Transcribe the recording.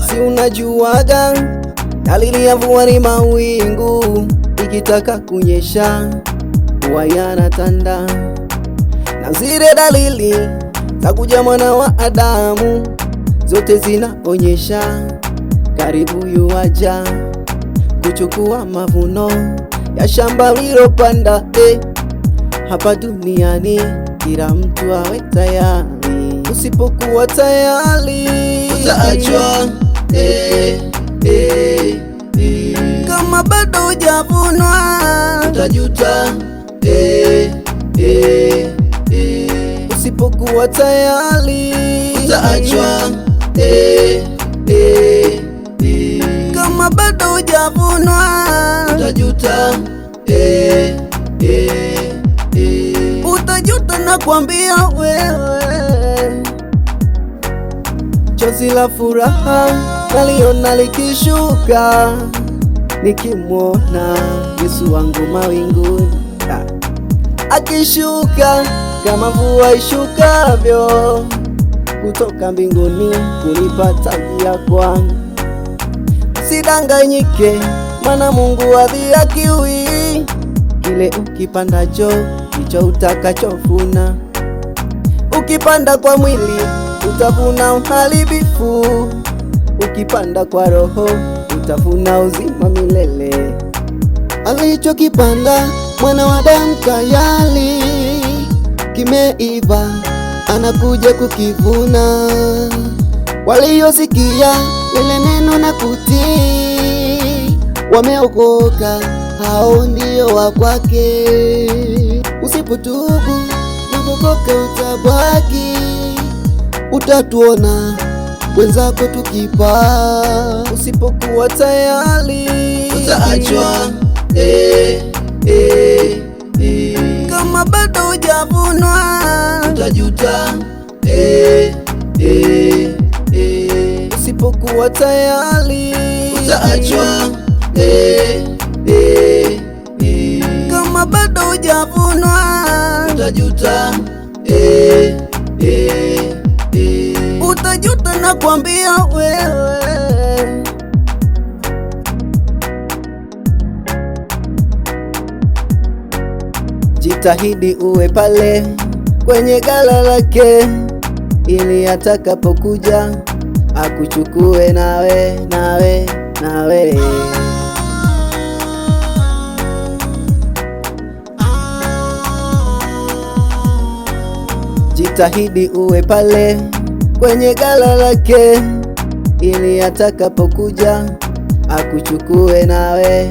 Si unajuaga dalili ya mvua ni mawingu, ikitaka kunyesha huwa yanatanda, na zile dalili za kuja mwana wa Adamu zote zinaonyesha karibu yuaja kuchukua mavuno ya shamba lilopanda. Hapa duniani kila mtu awe tayari, usipokuwa tayari utaachwa. Kama bado hujavunwa utajuta. Usipokuwa tayari utaachwa. Kama bado hujavunwa utajuta. Utajuta na kuambia wewe. Chozi la furaha naliona likishuka nikimwona Yesu wangu mawinguni, akishuka kama mvua ishukavyo kutoka mbinguni kunipata njia kwangu. Usidanganyike, maana Mungu hadhihakiwi. Kile ukipandacho ndicho utakachovuna. Ukipanda kwa mwili utavuna uharibifu, ukipanda kwa roho utavuna uzima milele. Alichokipanda mwana wa Adamu tayari kimeiva, anakuja kukivuna. Waliosikia lile neno na kutii wameokoka, hao ndio wa kwake. Usipotubu na kuokoka utabaki, utatuona wenzako tukipaa. Usipokuwa tayari utaachwa. Kama bado hujavunwa utajuta. Usipokuwa tayari utaachwa. Kama bado hujavunwa utajuta. Utajuta na kuambia wewe. Jitahidi uwe pale kwenye ghala lake, ili atakapokuja akuchukue nawe. Jitahidi uwe pale kwenye ghala lake, ili atakapokuja akuchukue nawe.